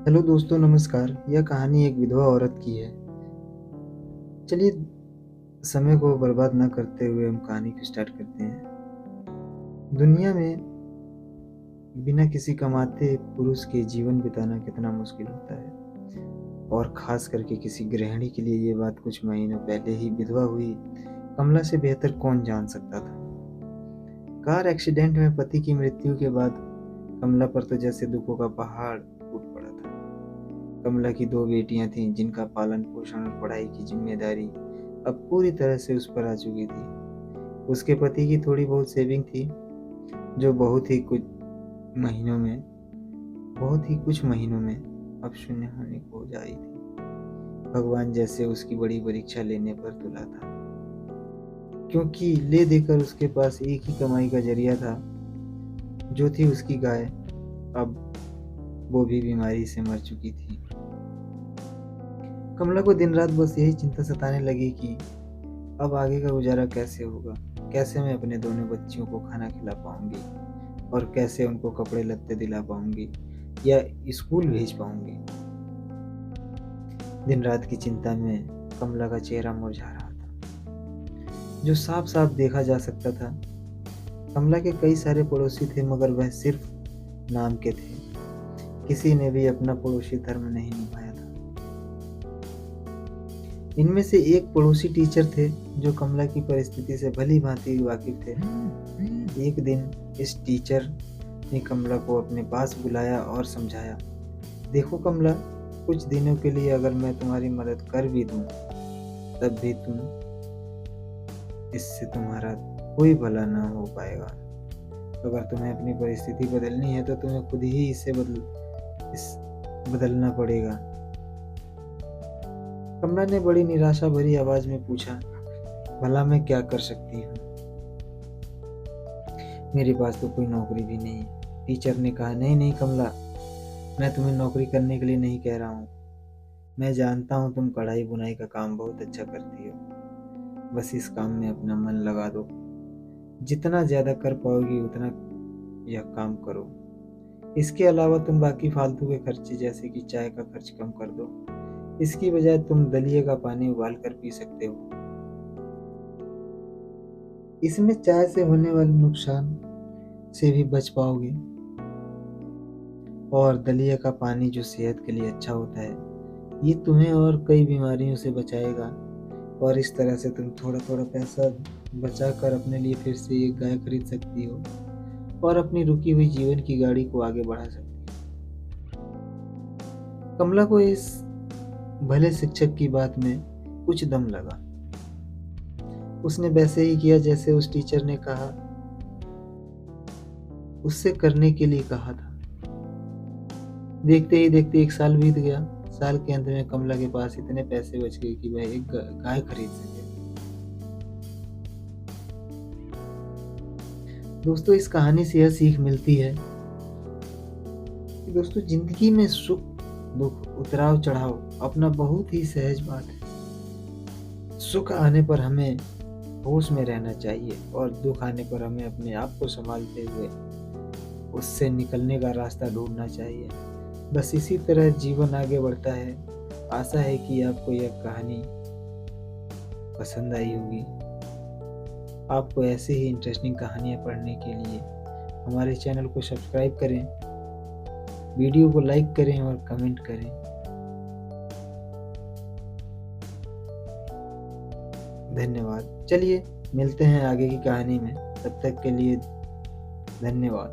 Hello दोस्तों, नमस्कार। यह कहानी एक विधवा औरत की है। चलिए, समय को बर्बाद ना करते हुए हम कहानी को स्टार्ट करते हैं। दुनिया में बिना किसी कमाते पुरुष के जीवन बिताना कितना मुश्किल होता है, और खास करके किसी गृहिणी के लिए ये बात कुछ महीनों पहले ही विधवा हुई कमला से बेहतर कौन जान सकता था। कार एक्सीडेंट में पति की मृत्यु के बाद कमला पर तो जैसे दुखों का पहाड़ टूट पड़ा था। कमला की दो बेटियां थीं जिनका पालन पोषण और पढ़ाई की जिम्मेदारी अब पूरी तरह से उस पर आ चुकी थी। उसके पति की थोड़ी बहुत सेविंग थी जो बहुत ही कुछ महीनों में अब शून्य होने को जा रही थी। भगवान जैसे उसकी बड़ी परीक्षा लेने पर तुला था, क्योंकि ले देकर उसके पास एक ही कमाई का जरिया था, जो थी उसकी गाय। अब वो भी बीमारी से मर चुकी थी। कमला को दिन रात बस यही चिंता सताने लगी कि अब आगे का गुजारा कैसे होगा, कैसे मैं अपने दोनों बच्चियों को खाना खिला पाऊंगी, और कैसे उनको कपड़े लत्ते दिला पाऊंगी या स्कूल भेज पाऊंगी। दिन रात की चिंता में कमला का चेहरा मुरझा रहा था, जो साफ साफ देखा जा सकता था। कमला के कई सारे पड़ोसी थे, मगर वह सिर्फ नाम के थे। किसी ने भी अपना पड़ोसी धर्म नहीं निभाया था। इनमें से एक पड़ोसी टीचर थे जो कमला की परिस्थिति से भली भांति वाकिफ थे। एक दिन इस टीचर ने कमला को अपने पास बुलाया और समझाया, देखो कमला, कुछ दिनों के लिए अगर मैं तुम्हारी मदद कर भी दूं, तब भी इससे तुम्हारा कोई भला ना हो पाएगा। अगर तुम्हें अपनी परिस्थिति बदलनी है तो तुम्हें खुद ही इसे बदलना पड़ेगा। कमला ने बड़ी निराशा भरी आवाज में पूछा, भला मैं क्या कर सकती हूँ? मेरे पास तो कोई नौकरी भी नहीं। टीचर ने कहा, नहीं नहीं कमला, मैं तुम्हें नौकरी करने के लिए नहीं कह रहा हूँ। मैं जानता हूँ तुम कढ़ाई बुनाई का काम बहुत अच्छा करती हो। बस इस काम में अपना मन लगा दो। जितना ज्यादा कर पाओगी उतना यह काम करो। इसके अलावा तुम बाकी फालतू के खर्चे जैसे कि चाय का खर्च कम कर दो। इसकी बजाय तुम दलिए का पानी उबाल कर पी सकते हो। इसमें चाय से होने वाले नुकसान से भी बच पाओगे, और दलिया का पानी जो सेहत के लिए अच्छा होता है, ये तुम्हें और कई बीमारियों से बचाएगा। और इस तरह से तुम थोड़ा थोड़ा पैसा बचा कर अपने लिए फिर से एक गाय खरीद सकती हो और अपनी रुकी हुई जीवन की गाड़ी को आगे बढ़ा सकती हो। कमला को इस भले शिक्षक की बात में कुछ दम लगा। उसने वैसे ही किया जैसे उस टीचर ने कहा, उससे करने के लिए कहा था। देखते ही देखते एक साल बीत गया। साल के अंत में कमला के पास इतने पैसे बच गए कि वह एक गाय खरीद सके। दोस्तों, इस कहानी से यह सीख मिलती है कि दोस्तों, जिंदगी में सुख दुख उतराव चढ़ाव अपना बहुत ही सहज बात है। सुख आने पर हमें होश में रहना चाहिए, और दुख आने पर हमें अपने आप को संभालते हुए उससे निकलने का रास्ता ढूंढना चाहिए। बस इसी तरह जीवन आगे बढ़ता है। आशा है कि आपको यह कहानी पसंद आई होगी। आपको ऐसे ही इंटरेस्टिंग कहानियाँ पढ़ने के लिए हमारे चैनल को सब्सक्राइब करें, वीडियो को लाइक करें और कमेंट करें। धन्यवाद। चलिए मिलते हैं आगे की कहानी में। तब तक के लिए धन्यवाद।